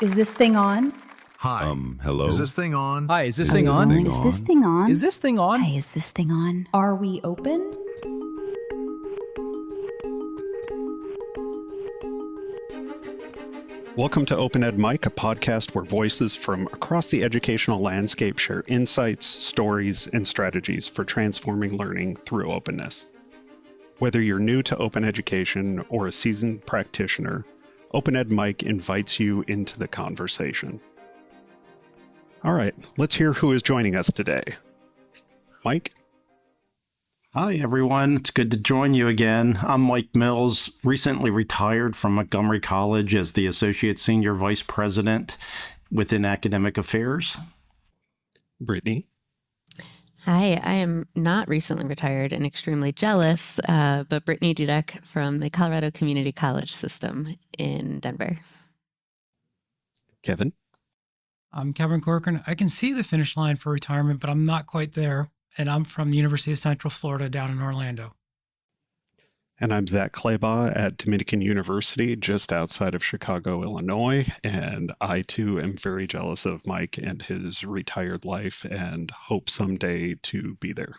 Is this thing on? Hi. Hello? Is this thing on? Hi, is this thing on? Is this thing on? Is this thing on? Hi, is this thing on? Are we open? Welcome to Open Ed Mike, a podcast where voices from across the educational landscape share insights, stories, and strategies for transforming learning through openness. Whether you're new to open education or a seasoned practitioner, Open Ed Mike invites you into the conversation. All right, let's hear who is joining us today. Mike? Hi, everyone. It's good to join you again. I'm Mike Mills, recently retired from Montgomery College as the Associate Senior Vice President within Academic Affairs. Brittany? Hi, I am not recently retired and extremely jealous, but Brittany Dudek from the Colorado Community College System in Denver. Kevin? I'm Kevin Corcoran. I can see the finish line for retirement, but I'm not quite there. And I'm from the University of Central Florida down in Orlando. And I'm Zach Claybaugh at Dominican University, just outside of Chicago, Illinois. And I, too, am very jealous of Mike and his retired life and hope someday to be there.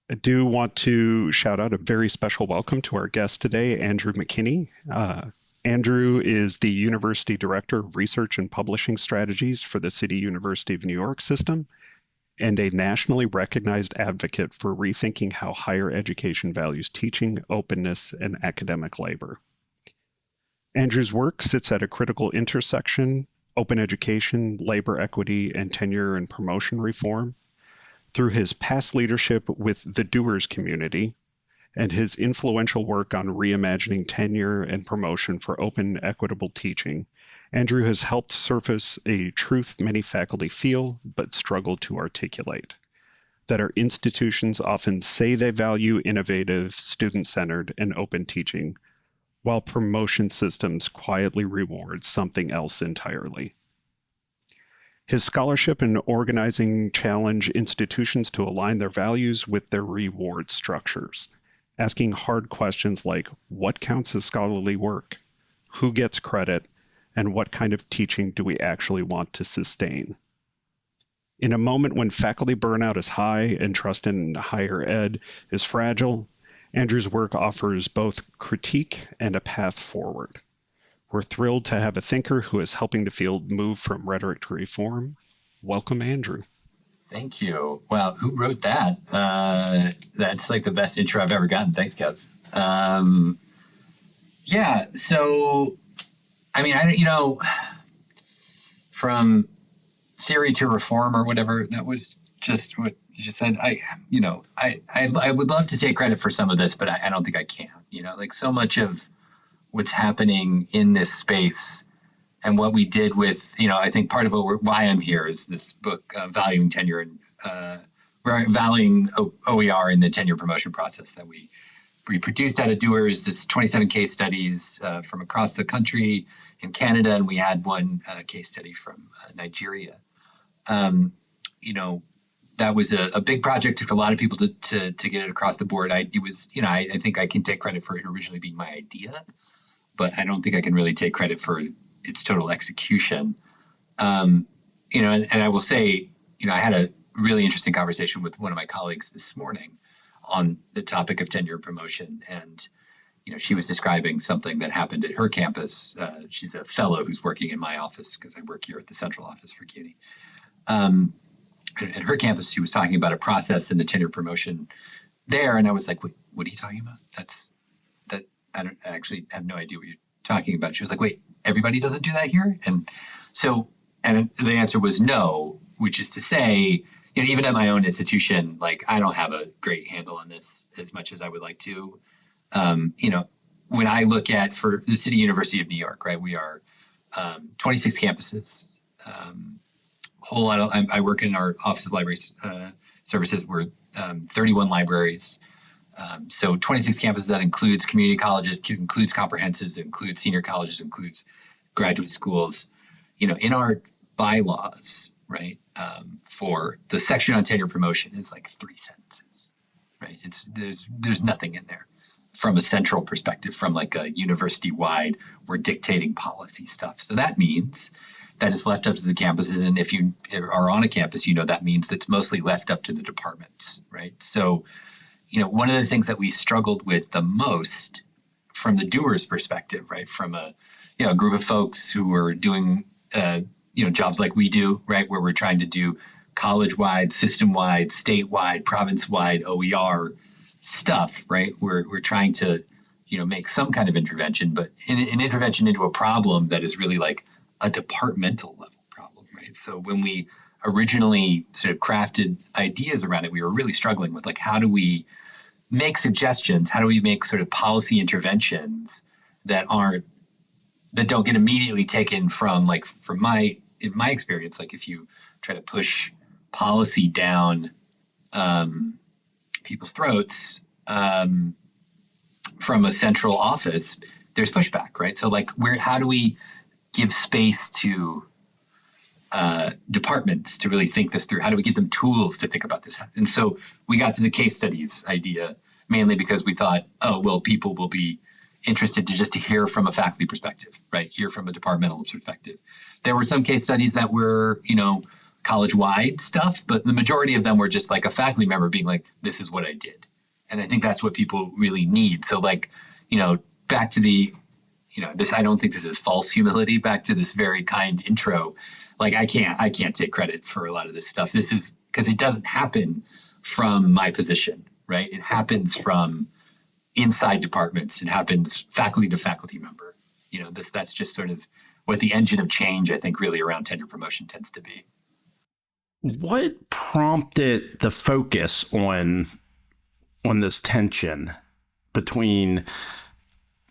I do want to shout out a very special welcome to our guest today, Andrew McKinney. Andrew is the University Director of Research and Publishing Strategies for the City University of New York system, and a nationally recognized advocate for rethinking how higher education values teaching, openness, and academic labor. Andrew's work sits at a critical intersection: open education, labor equity, and tenure and promotion reform. Through his past leadership with the DOERS community and his influential work on reimagining tenure and promotion for open, equitable teaching, Andrew has helped surface a truth many faculty feel but struggle to articulate: that our institutions often say they value innovative, student-centered, and open teaching, while promotion systems quietly reward something else entirely. His scholarship and organizing challenge institutions to align their values with their reward structures, asking hard questions like what counts as scholarly work, who gets credit, and what kind of teaching do we actually want to sustain? In a moment when faculty burnout is high and trust in higher ed is fragile, Andrew's work offers both critique and a path forward. We're thrilled to have a thinker who is helping the field move from rhetoric to reform. Welcome, Andrew. Thank you. Wow, who wrote that? That's like the best intro I've ever gotten. Thanks, Kev. So I mean, from theory to reform or whatever, that was just what you just said. I would love to take credit for some of this, but I don't think I can. Like so much of what's happening in this space and what we did with, I think part of why I'm here is this book, Valuing Tenure and Valuing OER in the tenure promotion process that we produced out of DOERS, this 27 case studies from across the country in Canada, and we had one case study from Nigeria. That was a big project, took a lot of people to get it across the board. I think I can take credit for it originally being my idea, but I don't think I can really take credit for its total execution. And I will say, I had a really interesting conversation with one of my colleagues this morning on the topic of tenure promotion. And, she was describing something that happened at her campus. She's a fellow who's working in my office because I work here at the central office for CUNY. At her campus, she was talking about a process in the tenure promotion there. And I was like, wait, what are you talking about? I actually have no idea what you're talking about. She was like, wait, everybody doesn't do that here? And the answer was no, which is to say, even at my own institution, like I don't have a great handle on this as much as I would like to. When I look at for the City University of New York, right, we are 26 campuses. Whole lot of I work in our Office of Library Services. We're 31 libraries. So 26 campuses, that includes community colleges, includes comprehensives, includes senior colleges, includes graduate schools. In our bylaws, right, for the section on tenure promotion is like 3 sentences, right? There's nothing in there. from a central perspective, from like a university-wide, we're dictating policy stuff. So that means that it's left up to the campuses. And if you are on a campus, that means that's mostly left up to the departments, right? So, one of the things that we struggled with the most from the doers perspective, right? From a group of folks who were doing, jobs like we do, right? Where we're trying to do college-wide, system-wide, statewide, province-wide OER stuff, right? We're trying to, make some kind of intervention, but an intervention into a problem that is really like a departmental level problem, right? So when we originally sort of crafted ideas around it, we were really struggling with like, how do we make suggestions? How do we make sort of policy interventions that don't get immediately taken from like, in my experience, like if you try to push policy down people's throats from a central office, there's pushback, right? So like, how do we give space to departments to really think this through? How do we give them tools to think about this? And so we got to the case studies idea mainly because we thought, people will be interested to hear from a faculty perspective, right? Hear from a departmental perspective. There were some case studies that were, college-wide stuff, but the majority of them were just like a faculty member being like, this is what I did. And I think that's what people really need. So like, back to the, this, I don't think this is false humility, back to this very kind intro. Like I can't take credit for a lot of this stuff. This is because it doesn't happen from my position, right? It happens from inside departments. It happens faculty to faculty member. That's just sort of what the engine of change, I think, really around tenure promotion tends to be. What prompted the focus on this tension between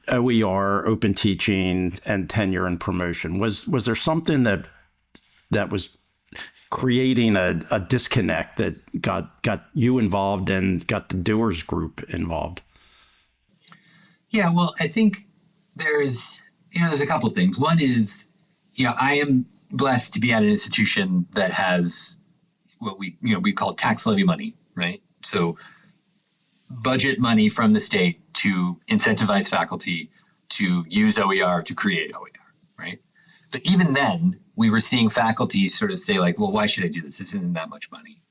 OER, open teaching, and tenure and promotion? Was there something that was creating a disconnect that got you involved and got the DOERS group involved? Yeah, well, I think there's a couple of things. One is, I am blessed to be at an institution that has what we call tax levy money, right? So budget money from the state to incentivize faculty to use OER to create OER, right? But even then, we were seeing faculty sort of say like, well, why should I do this? This isn't that much money.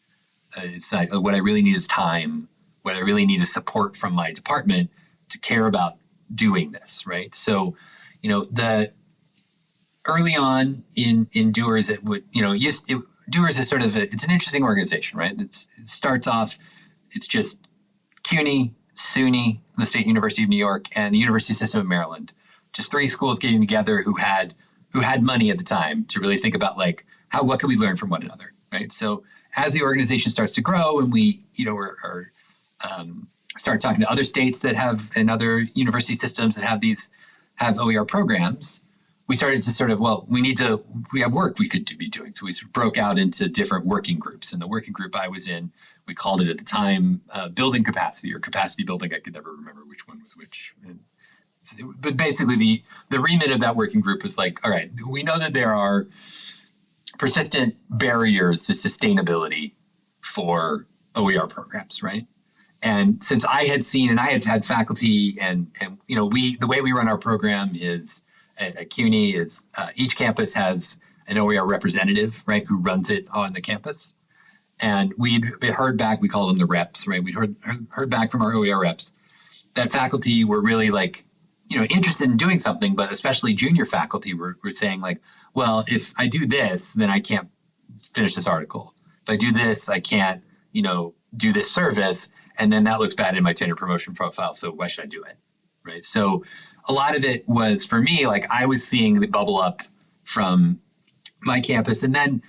It's not, what I really need is time. What I really need is support from my department to care about doing this, right? So, the early on in DOERS, it would, DOERS is sort of it's an interesting organization, right? It starts off, it's just CUNY, SUNY, the State University of New York, and the University System of Maryland, just three schools getting together who had money at the time to really think about like what can we learn from one another, right? So as the organization starts to grow and we, start talking to other states that have and other university systems that have OER programs, we started to sort of, we have work we could be doing. So we sort of broke out into different working groups. And the working group I was in, we called it at the time building capacity or capacity building. I could never remember which one was which. But basically the remit of that working group was like, all right, we know that there are persistent barriers to sustainability for OER programs, right? And since I had seen and I had had faculty and the way we run our program is at CUNY is each campus has an OER representative, right, who runs it on the campus. And we'd heard back, we call them the reps, right? We'd heard back from our OER reps that faculty were really like, interested in doing something, but especially junior faculty were saying like, well, if I do this, then I can't finish this article. If I do this, I can't, do this service. And then that looks bad in my tenure promotion profile. So why should I do it? Right. So a lot of it was for me, like I was seeing the bubble up from my campus. And then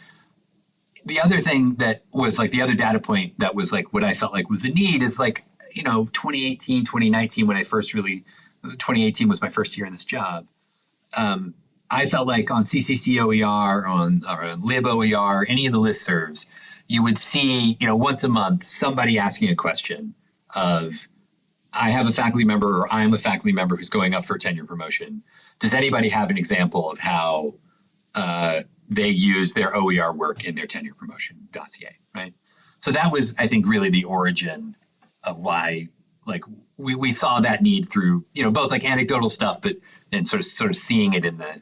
the other thing that was like the other data point that was like what I felt like was the need is like, 2018, 2019, when 2018 was my first year in this job. I felt like on CCC OER, on Lib OER, any of the listservs, you would see, once a month, somebody asking a question of, I have a faculty member or I'm a faculty member who's going up for tenure promotion. Does anybody have an example of how they use their OER work in their tenure promotion dossier, right? So that was, I think, really the origin of why like we saw that need through, both like anecdotal stuff, but then sort of seeing it in the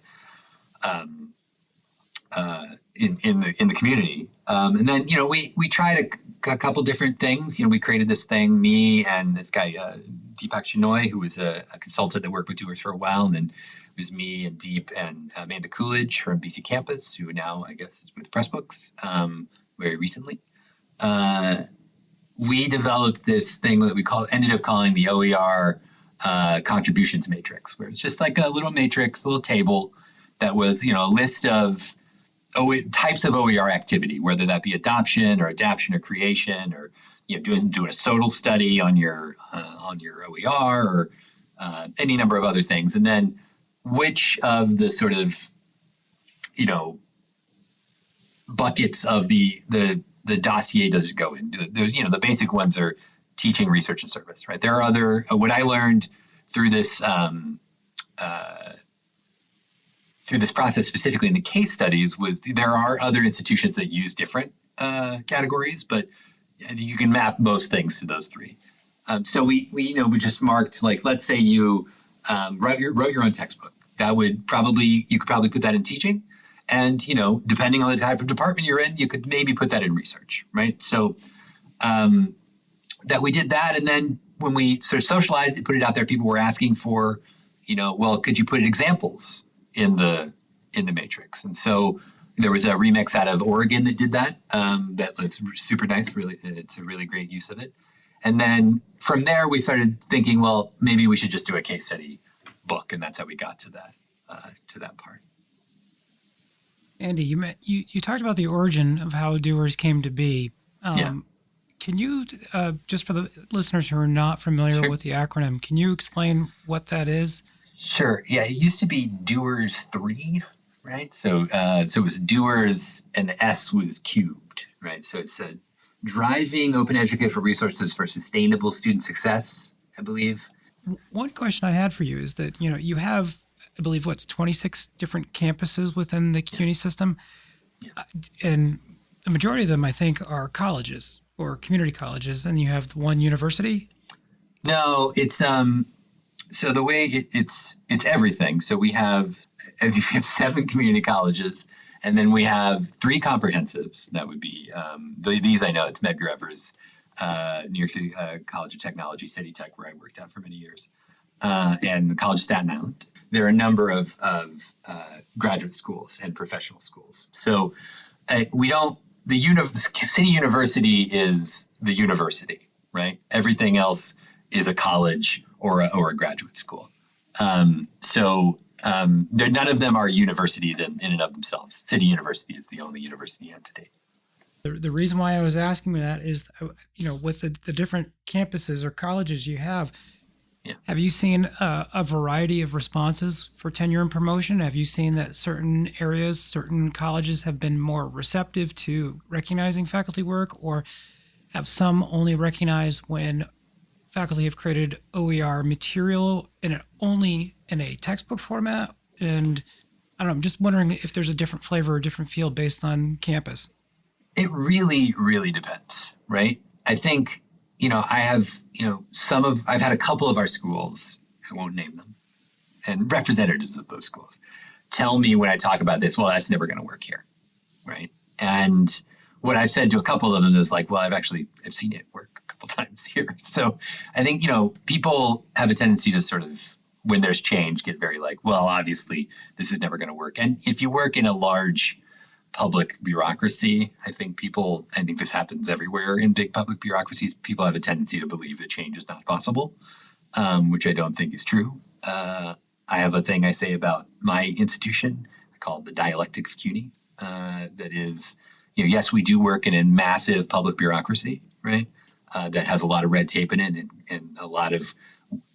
in the community. And then, we tried a couple different things. We created this thing, me and this guy, Deepak Shenoy, who was a consultant that worked with DOERS for a while. And then it was me and Deep and Amanda Coolidge from BC Campus, who now, I guess, is with Pressbooks very recently. We developed this thing that we ended up calling the OER contributions matrix, where it's just like a little matrix, a little table that was, a list of types of OER activity, whether that be adoption or creation, or doing a SOTL study on your OER, or any number of other things, and then which of the sort of buckets of the dossier does it go in? There's the basic ones are teaching, research, and service, right? There are other what I learned through this process, specifically in the case studies, was there are other institutions that use different categories, but you can map most things to those three. So we just marked, like, let's say you wrote your own textbook. You could probably put that in teaching, and depending on the type of department you're in, you could maybe put that in research, right? So that we did that, and then when we sort of socialized it, put it out there, people were asking for, well, could you put examples in the matrix? And so there was a remix out of Oregon that did that. That was super nice. Really, it's a really great use of it. And then from there, we started thinking, well, maybe we should just do a case study book, and that's how we got to that part. Andy, you talked about the origin of how DOERS came to be. Yeah. Can you, just for the listeners who are not familiar Sure. with the acronym, can you explain what that is? Sure. Yeah, it used to be DOERS 3, right? So it was DOERS and the S was cubed, right? So it's driving open educational resources for sustainable student success, I believe. One question I had for you is that, you have, I believe, 26 different campuses within the CUNY system. Yeah. And the majority of them, I think, are colleges or community colleges, and you have one university? No, it's so the way it's everything. So we have 7 community colleges, and then we have 3 comprehensives. That would be these I know. It's Medgar Evers, New York City College of Technology, City Tech, where I worked at for many years, and the College of Staten Island. There are a number of graduate schools and professional schools. So we don't. The City University is the university, right? Everything else is a college or a graduate school. None of them are universities in and of themselves. City University is the only university entity. The reason why I was asking that is, with the different campuses or colleges you have, Yeah. Have you seen a variety of responses for tenure and promotion? Have you seen that certain areas, certain colleges have been more receptive to recognizing faculty work, or have some only recognized when faculty have created OER material only in a textbook format? And I don't know, I'm just wondering if there's a different flavor or different feel based on campus. It really, really depends, right? I think, I've had a couple of our schools, I won't name them, and representatives of those schools tell me when I talk about this, well, that's never going to work here, right? And what I've said to a couple of them is like, well, I've seen it work a couple times here. So I think, people have a tendency to sort of, when there's change, get very like, well, obviously this is never going to work. And if you work in a large public bureaucracy, I think this happens everywhere in big public bureaucracies, people have a tendency to believe that change is not possible, which I don't think is true. I have a thing I say about my institution called the dialectic of CUNY, that is, yes, we do work in a massive public bureaucracy, right? That has a lot of red tape in it and a lot of,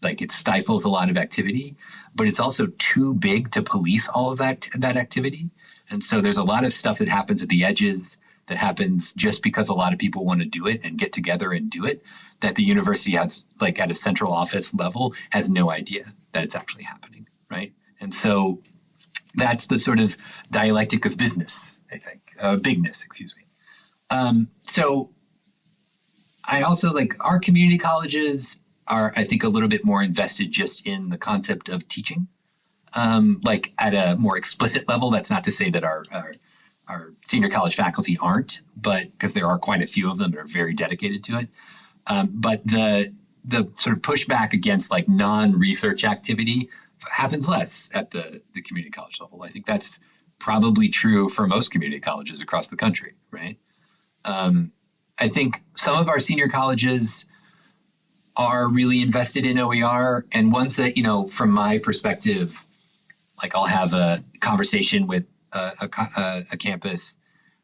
it stifles a lot of activity, but it's also too big to police all of that activity. And so there's a lot of stuff that happens at the edges that happens just because a lot of people want to do it and get together and do it, that the university has, at a central office level, has no idea that it's actually happening, right? And so that's the sort of dialectic of business, I think, bigness, excuse me. So I also our community colleges, are, I think, a little bit more invested just in the concept of teaching, like at a more explicit level. That's not to say that our senior college faculty aren't, but because there are quite a few of them that are very dedicated to it. But the sort of pushback against like non-research activity happens less at the community college level. I think that's probably true for most community colleges across the country, right? I think some of our senior colleges are really invested in OER, and ones that, you know, from my perspective, like I'll have a conversation with a campus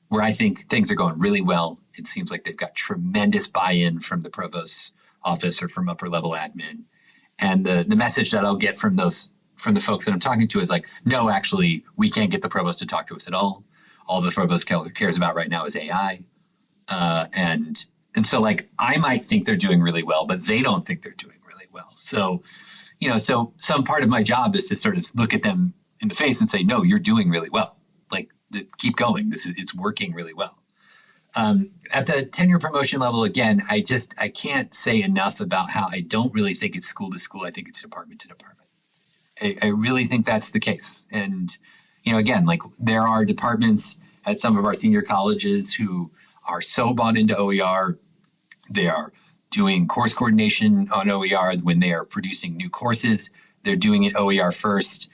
where I think things are going really well. It seems like they've got tremendous buy-in from the provost's office or from upper level admin. And the message that I'll get from the folks that I'm talking to is like, no, actually, we can't get the provost to talk to us at all. All the provost cares about right now is AI. And so like, I might think they're doing really well, but they don't think they're doing really well. So, you know, so some part of my job is to sort of look at them in the face and say, no, you're doing really well. Like, keep going. It's working really well. At the tenure promotion level, again, I can't say enough about how I don't really think it's school to school. I think it's department to department. I really think that's the case. And, you know, again, like there are departments at some of our senior colleges who are so bought into OER. They are doing course coordination on OER when they are producing new courses. They're doing it OER first.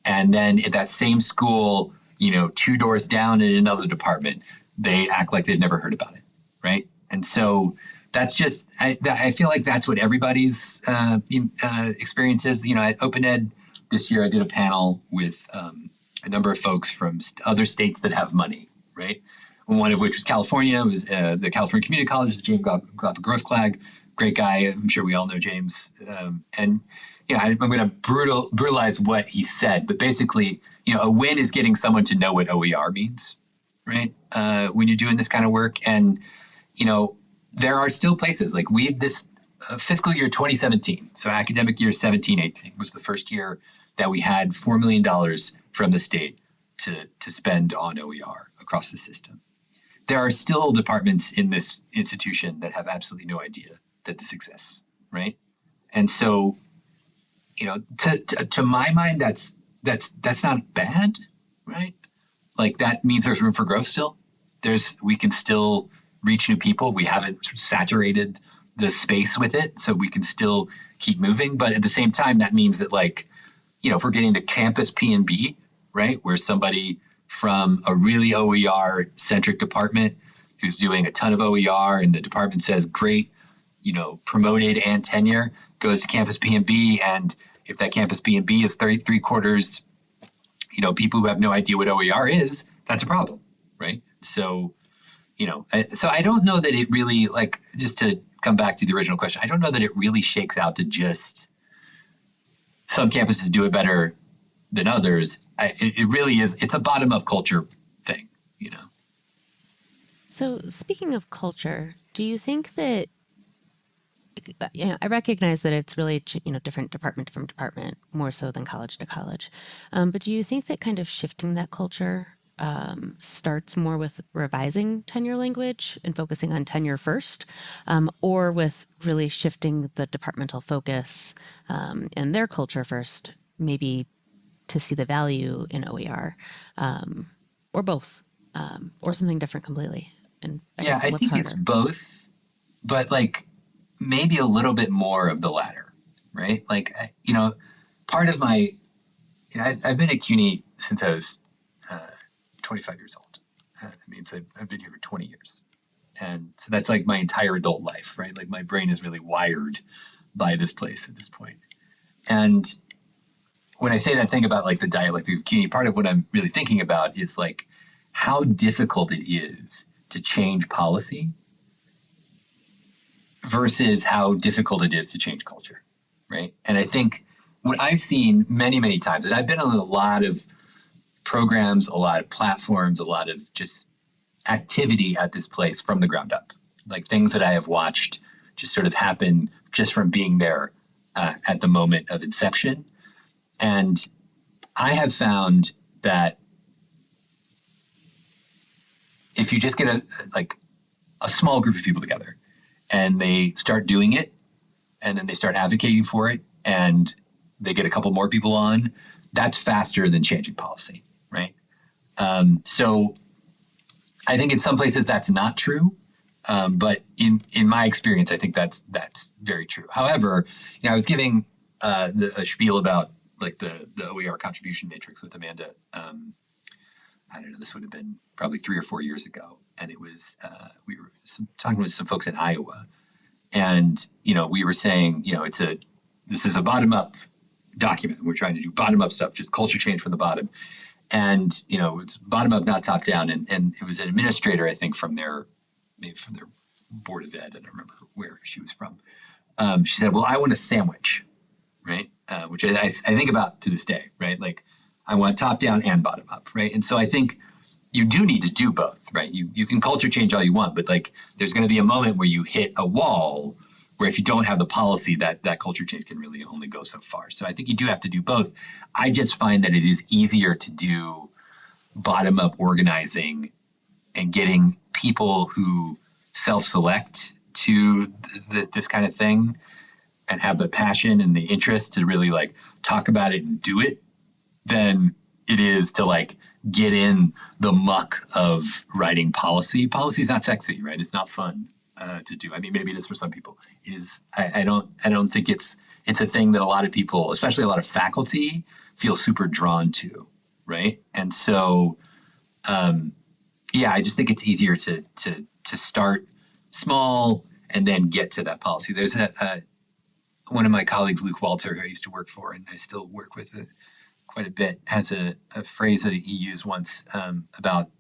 And then at that same school, you know, 2 doors down in another department, they act like they've never heard about it, right? And so that's just, I feel like that's what everybody's experience is. You know, at Open Ed this year, I did a panel with a number of folks from other states that have money, right? One of which was California. It was the California Community College, James Grothklag, great guy. I'm sure we all know James. And yeah, I'm going to brutalize what he said, but basically, you know, a win is getting someone to know what OER means, right? When you're doing this kind of work. And, you know, there are still places like this fiscal year 2017. So academic year 17-18 was the first year that we had $4 million from the state to spend on OER across the system. There are still departments in this institution that have absolutely no idea that this exists, right? And so, you know, to my mind, that's not bad, right? Like that means there's room for growth still. We can still reach new people. We haven't saturated the space with it, so we can still keep moving. But at the same time, that means that, like, you know, if we're getting to campus P&B, right, where somebody from a really OER-centric department who's doing a ton of OER and the department says, great, you know, promoted and tenure, goes to campus P&B, and if that campus P&B is 3/4, you know, people who have no idea what OER is, that's a problem, right? So, you know, so I don't know that it really, like, just to come back to the original question, I don't know that it really shakes out to just some campuses do it better than others. It really is, it's a bottom-up culture thing, you know? So speaking of culture, do you think that, you know, I recognize that it's really, you know, different department from department, more so than college to college. But do you think that kind of shifting that culture starts more with revising tenure language and focusing on tenure first, or with really shifting the departmental focus and their culture first, maybe to see the value in OER, or both, or something different completely? And I think harder? It's both, but like maybe a little bit more of the latter, right? Like, you know, part of my, you know, I've been at CUNY since I was 25 years old. That means I've been here for 20 years. And so that's like my entire adult life, right? Like my brain is really wired by this place at this point. And when I say that thing about like the dialectic of CUNY, part of what I'm really thinking about is like how difficult it is to change policy versus how difficult it is to change culture, right? And I think what I've seen many, many times, and I've been on a lot of programs, a lot of platforms, a lot of just activity at this place from the ground up, like things that I have watched just sort of happen just from being there at the moment of inception. And I have found that if you just get a small group of people together and they start doing it and then they start advocating for it, and they get a couple more people on, that's faster than changing policy, right? So I think in some places that's not true, but in my experience, I think that's very true. However, I was giving a spiel about like the OER contribution matrix with Amanda. I don't know, this would have been probably 3 or 4 years ago, and it was we were talking with some folks in Iowa, and we were saying this is a bottom up document. We're trying to do bottom up stuff, just culture change from the bottom. And, it's bottom up, not top down. And it was an administrator, I think, from their board of ed. I don't remember where she was from. She said, well, I want a sandwich, right? Which I think about to this day, right? Like I want top down and bottom up, right? And so I think you do need to do both, right? You can culture change all you want, but like there's going to be a moment where you hit a wall where if you don't have the policy, that culture change can really only go so far. So I think you do have to do both. I just find that it is easier to do bottom-up organizing and getting people who self-select to this kind of thing and have the passion and the interest to really like talk about it and do it than it is to like get in the muck of writing policy. Policy is not sexy, right? It's not fun. To do. I mean, maybe it is for some people. I don't think it's a thing that a lot of people, especially a lot of faculty, feel super drawn to, right? And so, I just think it's easier to start small and then get to that policy. There's one of my colleagues, Luke Walter, who I used to work for, and I still work with quite a bit, has a phrase that he used once about.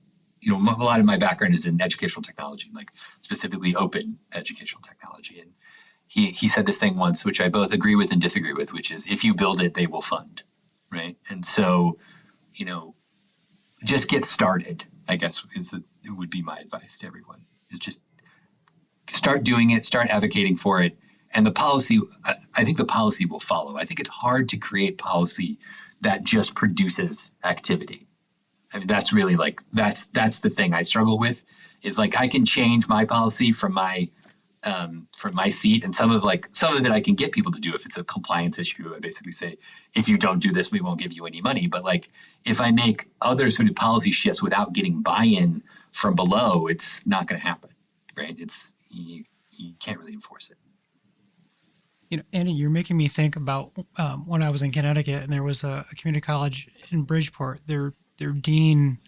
A lot of my background is in educational technology, like specifically open educational technology. And he said this thing once, which I both agree with and disagree with, which is if you build it, they will fund, right? And so, just get started, I guess it would be my advice to everyone, is just start doing it, start advocating for it. And the policy, I think the policy will follow. I think it's hard to create policy that just produces activity. I mean, that's really like, that's the thing I struggle with is like, I can change my policy from my seat. And some of it I can get people to do if it's a compliance issue. I basically say, if you don't do this, we won't give you any money. But like, if I make other sort of policy shifts without getting buy-in from below, it's not going to happen, right? You can't really enforce it. Andy, you're making me think about when I was in Connecticut and there was a community college in Bridgeport. Their dean,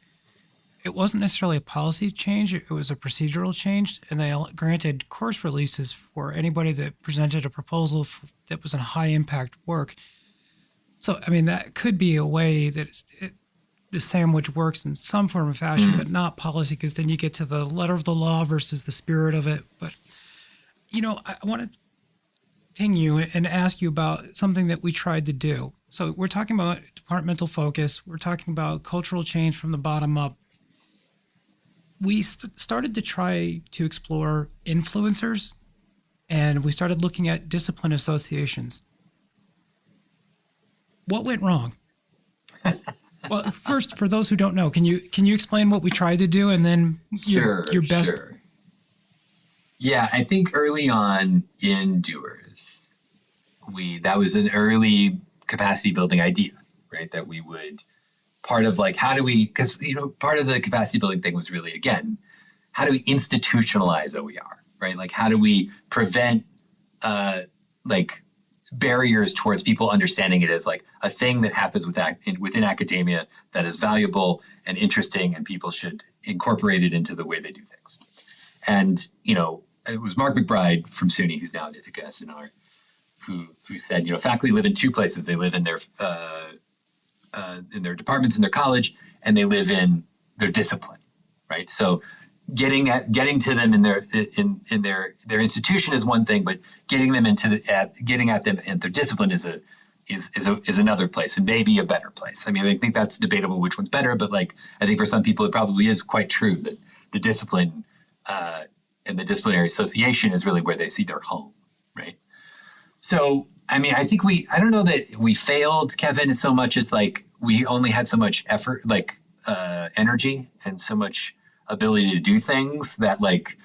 it wasn't necessarily a policy change, it was a procedural change, and they granted course releases for anybody that presented a proposal that was in high impact work. So, I mean, that could be a way that the sandwich works in some form of fashion, but not policy, because then you get to the letter of the law versus the spirit of it. But, I want to ping you and ask you about something that we tried to do. So we're talking about departmental focus. We're talking about cultural change from the bottom up. We started to try to explore influencers, and we started looking at discipline associations. What went wrong? Well, first, for those who don't know, can you explain what we tried to do, and then your best? Sure. Yeah, I think early on in DOERS, that was an early capacity building idea, right? That we would, part of like, because part of the capacity building thing was really, again, how do we institutionalize OER, right? Like, how do we prevent barriers towards people understanding it as like a thing that happens within academia that is valuable and interesting, and people should incorporate it into the way they do things. And, it was Mark McBride from CUNY, who's now at Ithaca SNR, who said, faculty live in two places. They live in their departments in their college, and they live in their discipline, right? So getting to them in their institution is one thing, but getting at them in their discipline is another place, and maybe a better place. I mean, I think that's debatable which one's better, but like, I think for some people it probably is quite true that the discipline and the disciplinary association is really where they see their home, right? So, I mean, I think I don't know that we failed, Kevin, so much as like we only had so much effort, energy and so much ability to do things that like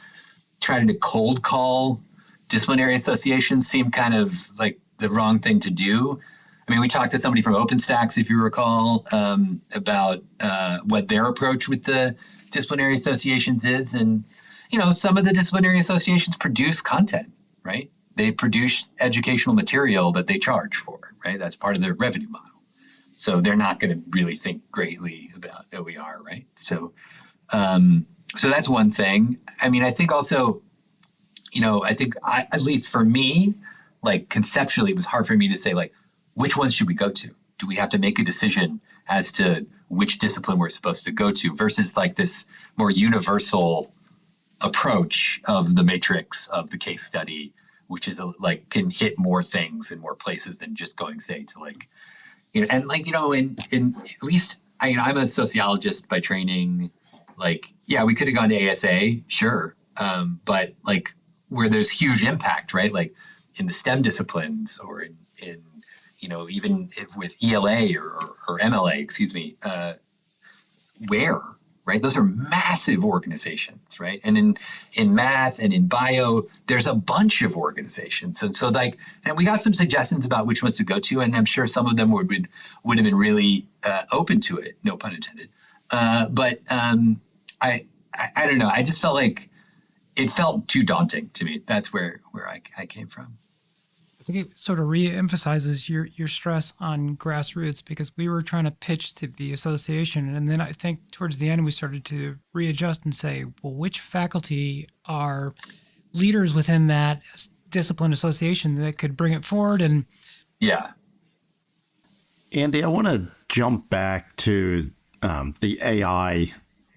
trying to cold call disciplinary associations seem kind of like the wrong thing to do. I mean, we talked to somebody from OpenStax, if you recall, about what their approach with the disciplinary associations is. And, some of the disciplinary associations produce content, right? They produce educational material that they charge for, right? That's part of their revenue model. So they're not going to really think greatly about OER, right? So that's one thing. I mean, I think also, at least for me, like conceptually, it was hard for me to say, like, which ones should we go to? Do we have to make a decision as to which discipline we're supposed to go to versus like this more universal approach of the matrix of the case study, which is can hit more things in more places than just going, say, to like, in at least I'm a sociologist by training. Like, yeah, we could have gone to ASA, sure. But like where there's huge impact, right? Like in the STEM disciplines or in even with ELA or MLA, excuse me, where, right? Those are massive organizations, right? And in math and in bio, there's a bunch of organizations. And so and we got some suggestions about which ones to go to. And I'm sure some of them would have been really open to it, no pun intended. But I don't know. I just felt like it felt too daunting to me. That's where I came from. I think it sort of re-emphasizes your stress on grassroots, because we were trying to pitch to the association. And then I think towards the end, we started to readjust and say, well, which faculty are leaders within that discipline association that could bring it forward? And yeah. Andy, I want to jump back to the AI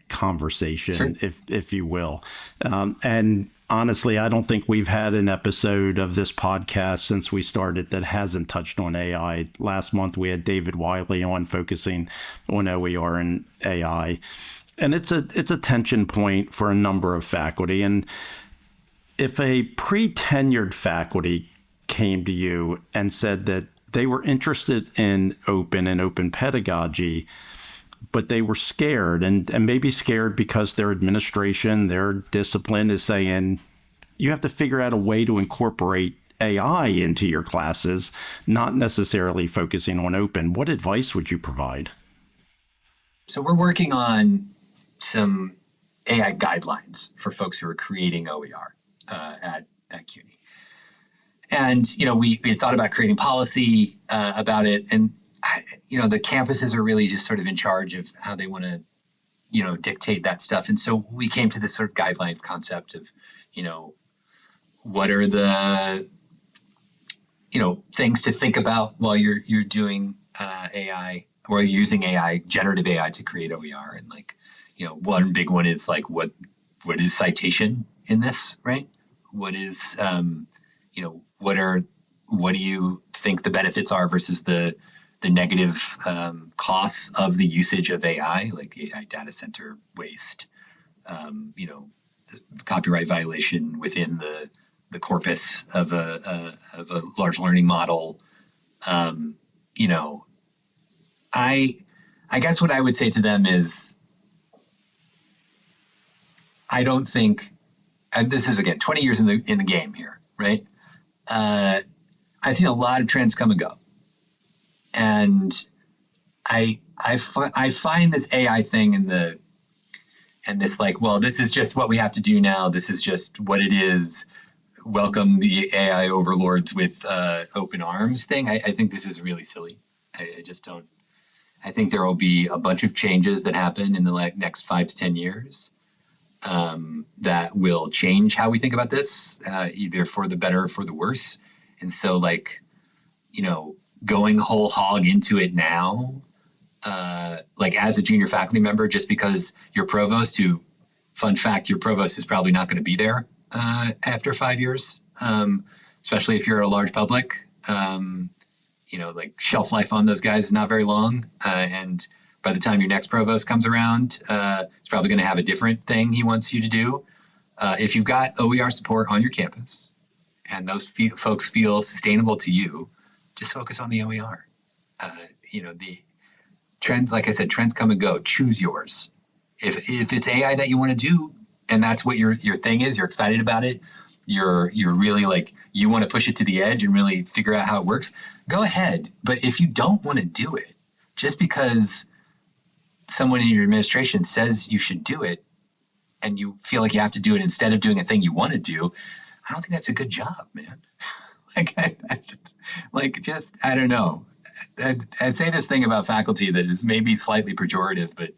conversation, sure, if you will. And honestly, I don't think we've had an episode of this podcast since we started that hasn't touched on AI. Last month, we had David Wiley on focusing on OER and AI. And it's a tension point for a number of faculty. And if a pre-tenured faculty came to you and said that they were interested in open pedagogy, but they were scared and maybe scared because their administration, their discipline is saying, you have to figure out a way to incorporate AI into your classes, not necessarily focusing on open. What advice would you provide? So we're working on some AI guidelines for folks who are creating OER at CUNY. And, we had thought about creating policy about it. And the campuses are really just sort of in charge of how they want to, dictate that stuff. And so we came to this sort of guidelines concept of, what are the, things to think about while you're doing AI or using AI, generative AI to create OER. And one big one is like, what is citation in this, right? What is, what do you think the benefits are versus the negative costs of the usage of AI, like AI data center waste, copyright violation within the corpus of a large learning model. I guess what I would say to them is, I don't think, and this is again 20 years in the game here, right? I've seen a lot of trends come and go. And I find this AI thing and this like, well, this is just what we have to do now. This is just what it is. Welcome the AI overlords with open arms thing. I think this is really silly. I just don't. I think there will be a bunch of changes that happen in the next 5 to 10 years that will change how we think about this, either for the better or for the worse. And so going whole hog into it now, as a junior faculty member, just because your provost, fun fact, your provost is probably not going to be there after 5 years, especially if you're a large public. Shelf life on those guys is not very long. And by the time your next provost comes around, it's probably going to have a different thing he wants you to do. If you've got OER support on your campus and those folks feel sustainable to you, just focus on the OER. The trends, like I said, trends come and go. Choose yours. If it's AI that you want to do, and that's what your thing is, you're excited about it, you're really like, you want to push it to the edge and really figure out how it works, go ahead. But if you don't want to do it, just because someone in your administration says you should do it and you feel like you have to do it instead of doing a thing you want to do, I don't think that's a good job, man. I don't know. I say this thing about faculty that is maybe slightly pejorative, but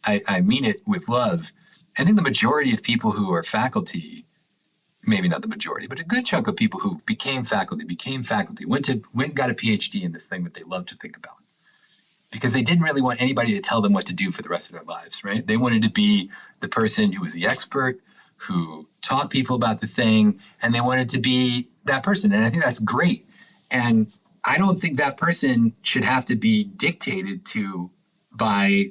I mean it with love. I think the majority of people who are faculty, maybe not the majority, but a good chunk of people who became faculty, went and got a PhD in this thing that they love to think about. Because they didn't really want anybody to tell them what to do for the rest of their lives, right? They wanted to be the person who was the expert, who taught people about the thing, and they wanted to be that person. And I think that's great. And I don't think that person should have to be dictated to by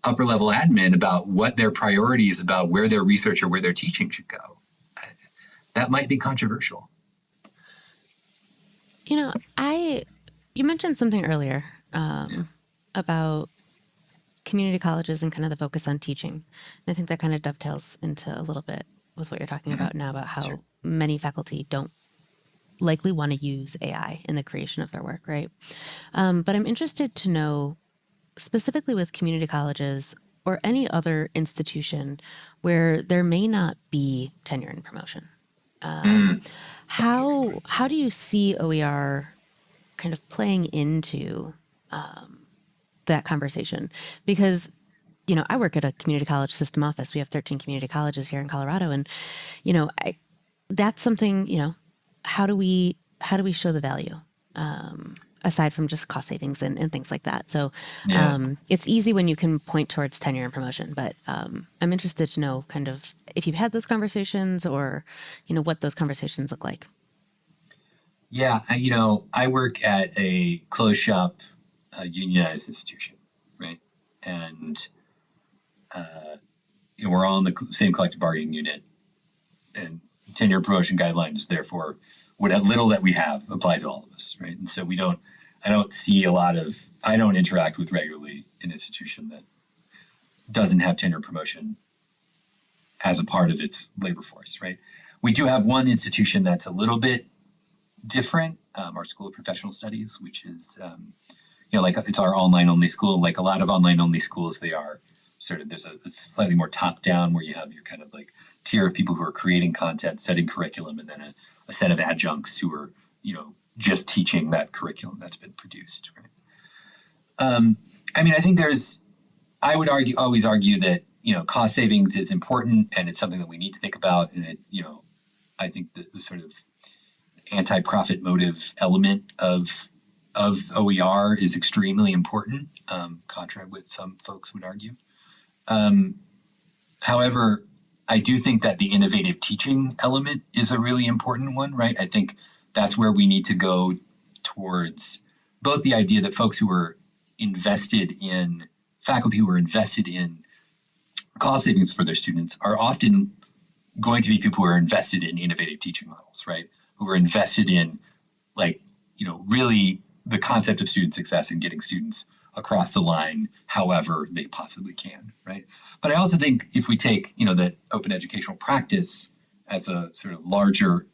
upper level admin about what their priorities about where their research or where their teaching should go. That might be controversial. You mentioned something earlier about community colleges and kind of the focus on teaching. And I think that kind of dovetails into a little bit with what you're talking about now about how many faculty don't likely want to use AI in the creation of their work, right? But I'm interested to know, specifically with community colleges or any other institution where there may not be tenure and promotion, how do you see OER kind of playing into that conversation? Because, I work at a community college system office. We have 13 community colleges here in Colorado. And, that's something, how do we show the value aside from just cost savings and things like that? So it's easy when you can point towards tenure and promotion, but I'm interested to know kind of if you've had those conversations or, what those conversations look like. Yeah, I work at a closed shop, unionized institution, right? And we're all in the same collective bargaining unit, and tenure promotion guidelines, therefore, what little that we have apply to all of us, right? And so I don't interact with regularly an institution that doesn't have tenure promotion as a part of its labor force, right? We do have one institution that's a little bit different, our School of Professional Studies, which is, it's our online only school. Like a lot of online only schools, they are sort of, there's a slightly more top down where you have your kind of like tier of people who are creating content, setting curriculum, and then a set of adjuncts who are, just teaching that curriculum that's been produced, right? I think I would always argue that, cost savings is important and it's something that we need to think about. And I think the sort of anti-profit motive element of OER is extremely important, contrary with some folks would argue. However, I do think that the innovative teaching element is a really important one, right? I think that's where we need to go towards both the idea that faculty who are invested in cost savings for their students are often going to be people who are invested in innovative teaching models, right? Who are invested in really the concept of student success and getting students across the line however they possibly can, right? But I also think if we take, that open educational practice as a sort of larger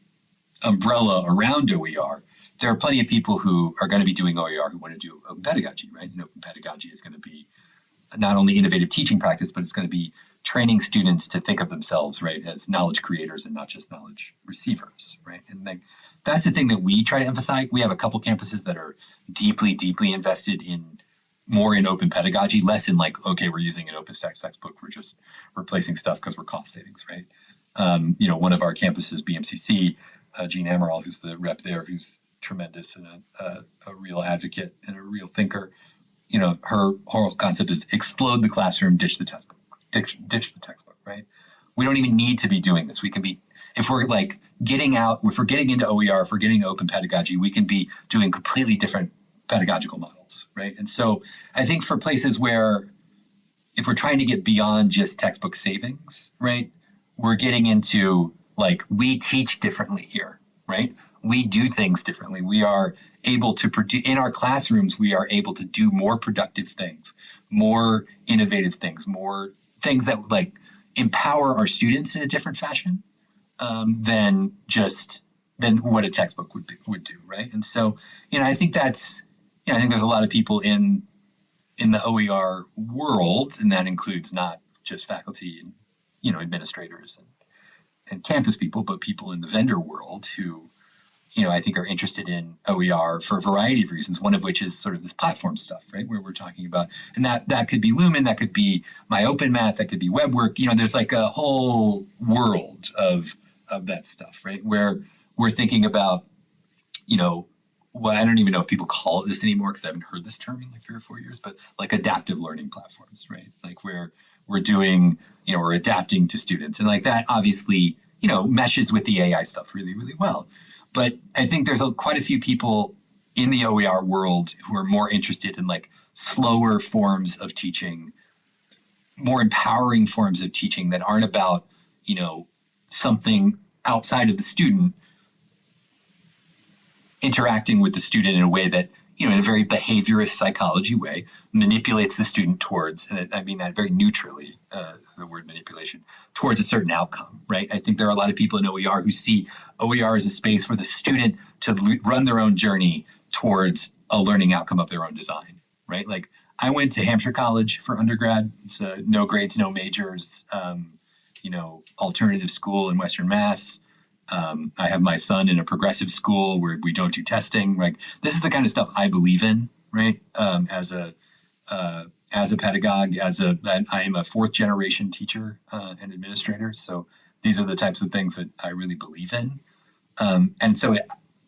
umbrella around OER, there are plenty of people who are going to be doing OER who want to do open pedagogy, right? And open pedagogy is going to be not only innovative teaching practice, but it's going to be training students to think of themselves, right, as knowledge creators and not just knowledge receivers, right? And that's the thing that we try to emphasize. We have a couple campuses that are deeply, deeply invested more in open pedagogy, less in like, okay, we're using an OpenStax textbook, we're just replacing stuff because we're cost savings, right? One of our campuses, BMCC, Jean Amaral, who's the rep there, who's tremendous and a real advocate and a real thinker, her whole concept is explode the classroom, ditch the textbook, right? We don't even need to be doing this. We can be, if we're getting into OER, if we're getting open pedagogy, we can be doing completely different pedagogical models, right? And so I think for places where, if we're trying to get beyond just textbook savings, right, we're getting into we teach differently here, right? We do things differently. We are able to produce, in our classrooms, we are able to do more productive things, more innovative things, more things that empower our students in a different fashion. than what a textbook would do, right? And so, I think I think there's a lot of people in the OER world, and that includes not just faculty and administrators and campus people, but people in the vendor world who I think are interested in OER for a variety of reasons, one of which is sort of this platform stuff, right? Where we're talking about, and that could be Lumen, that could be My Open Math, that could be WebWork. There's like a whole world of that stuff, right? Where we're thinking about, well, I don't even know if people call it this anymore because I haven't heard this term in like 3 or 4 years, but like adaptive learning platforms, right? Like where we're doing, we're adapting to students, and like that obviously, meshes with the AI stuff really, really well. But I think there's quite a few people in the OER world who are more interested in like slower forms of teaching, more empowering forms of teaching that aren't about, something outside of the student interacting with the student in a way that, in a very behaviorist psychology way, manipulates the student towards, and I mean that very neutrally, the word manipulation, towards a certain outcome, right? I think there are a lot of people in OER who see OER as a space for the student to run their own journey towards a learning outcome of their own design, right? Like I went to Hampshire College for undergrad. It's a no grades, no majors, alternative school in Western Mass. I have my son in a progressive school where we don't do testing. Like this is the kind of stuff I believe in, right? As a pedagogue, I am a 4th generation teacher and administrator. So these are the types of things that I really believe in. And so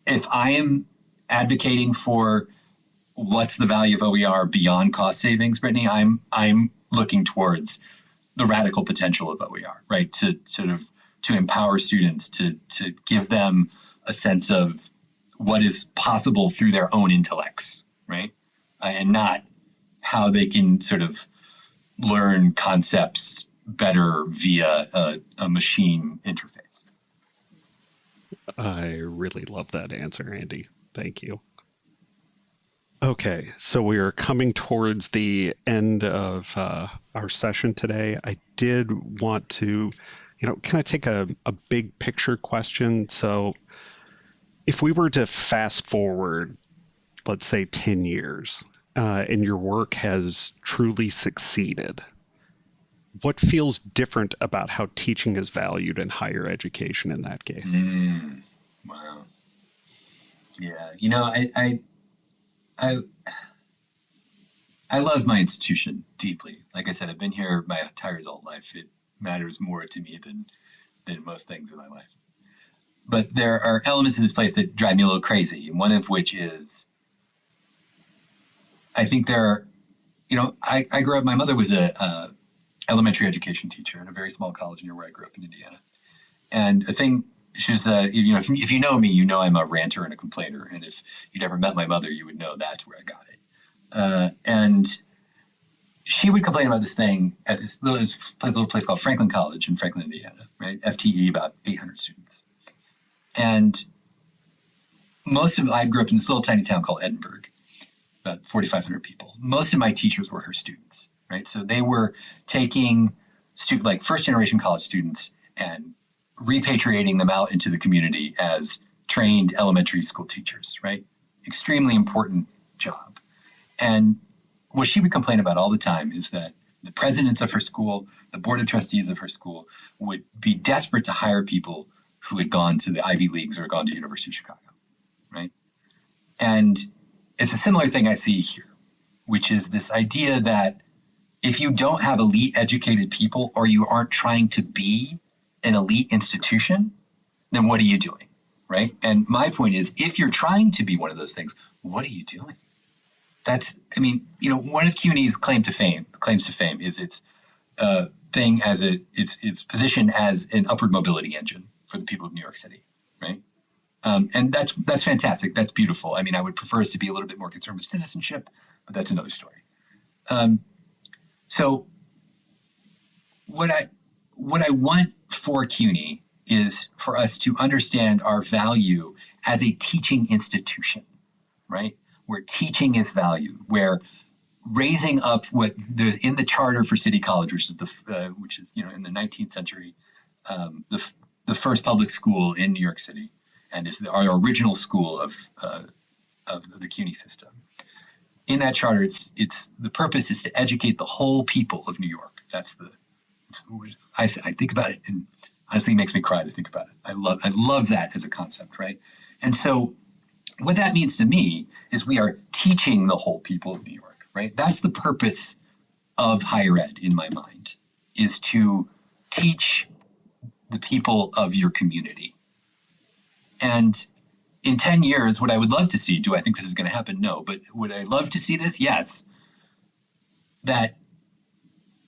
if I am advocating for what's the value of OER beyond cost savings, Brittany, I'm looking towards the radical potential of OER, right? To empower students, to give them a sense of what is possible through their own intellects, right? And not how they can sort of learn concepts better via a machine interface. I really love that answer, Andy. Thank you. Okay, so we are coming towards the end of our session today. I did want to, can I take a big picture question? So if we were to fast forward, let's say 10 years, and your work has truly succeeded, what feels different about how teaching is valued in higher education in that case? Wow. Yeah, I love my institution deeply. Like I said, I've been here my entire adult life. It matters more to me than most things in my life. But there are elements in this place that drive me a little crazy. And one of which is, I think I grew up, my mother was a elementary education teacher at a very small college near where I grew up in Indiana. And she was, if you know me, I'm a ranter and a complainer. And if you'd ever met my mother, you would know that's where I got it. And she would complain about this thing at this little place called Franklin College in Franklin, Indiana, right? FTE, about 800 students. And I grew up in this little tiny town called Edinburgh, about 4,500 people. Most of my teachers were her students, right? So they were taking like 1st generation college students and repatriating them out into the community as trained elementary school teachers, right? Extremely important job. And what she would complain about all the time is that the presidents of her school, the board of trustees of her school would be desperate to hire people who had gone to the Ivy Leagues or gone to University of Chicago, right? And it's a similar thing I see here, which is this idea that if you don't have elite educated people or you aren't trying to be an elite institution, then what are you doing, right? And my point is, if you're trying to be one of those things, what are you doing? One of CUNY's claims to fame is its thing as its position as an upward mobility engine for the people of New York City, right? And that's fantastic. That's beautiful. I would prefer us to be a little bit more concerned with citizenship, but that's another story. So what I want for CUNY is for us to understand our value as a teaching institution, right? Where teaching is valued, where raising up what there's in the charter for City College, which is in the 19th century, the first public school in New York City, and is our original school of the CUNY system. In that charter, it's the purpose is to educate the whole people of New York. I think about it, and honestly, it makes me cry to think about it. I love that as a concept, right? And so, what that means to me is we are teaching the whole people of New York, right? That's the purpose of higher ed in my mind, is to teach the people of your community. And in 10 years, what I would love to see, do I think this is going to happen? No. But would I love to see this? Yes. That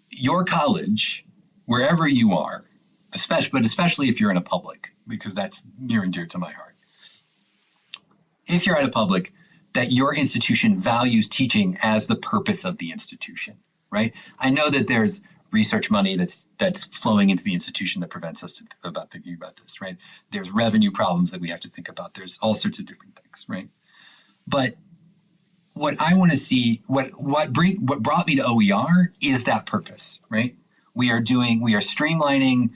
your college, wherever you are, especially if you're in a public, because that's near and dear to my heart. If you're at a public, that your institution values teaching as the purpose of the institution, right? I know that there's research money that's flowing into the institution that prevents us about thinking about this, right? There's revenue problems that we have to think about. There's all sorts of different things, right? But what I want to see, what brought me to OER is that purpose, right? We are streamlining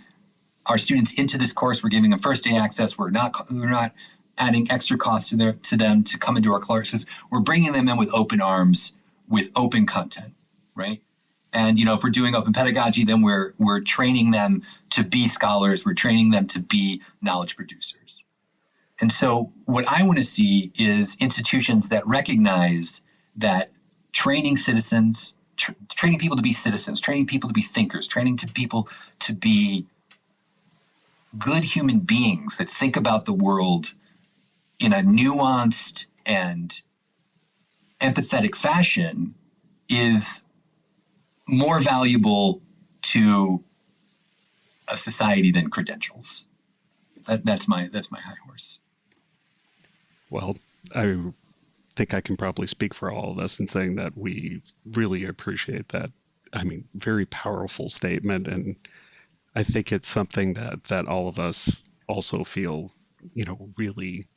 our students into this course. We're giving them first day access. We're not adding extra costs to them to come into our courses. We're bringing them in with open arms, with open content, right? And, if we're doing open pedagogy, then we're training them to be scholars. We're training them to be knowledge producers. And so what I want to see is institutions that recognize that training citizens, training people to be citizens, training people to be thinkers, training people to be good human beings that think about the world in a nuanced and empathetic fashion is more valuable to a society than credentials. That's my high horse. Well, I think I can probably speak for all of us in saying that we really appreciate that. I mean, very powerful statement. And I think it's something that all of us also feel, really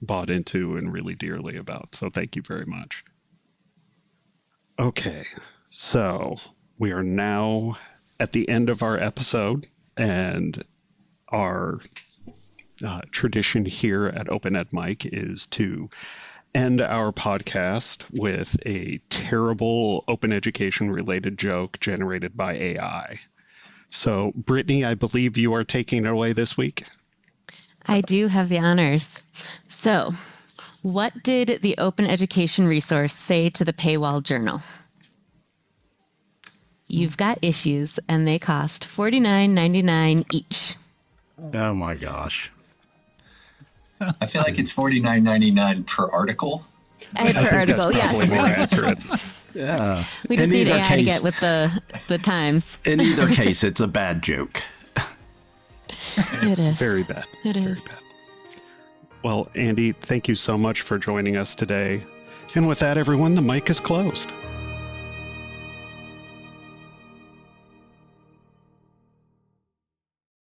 bought into and really dearly about. So thank you very much. Okay, so we are now at the end of our episode, and our tradition here at Open Ed Mike is to end our podcast with a terrible open education related joke generated by AI. So, Brittany, I believe you are taking it away this week. I do have the honors. So, what did the Open Education Resource say to the Paywall Journal? You've got issues, and they cost $49.99 each. Oh, my gosh. I feel like it's $49.99 per article. Per article, yes. More accurate. Yeah. We just need AI to get with the times. In either case, it's a bad joke. It is. Very bad. It Very is. bad. Well, Andy, thank you so much for joining us today. And with that, everyone, the mic is closed.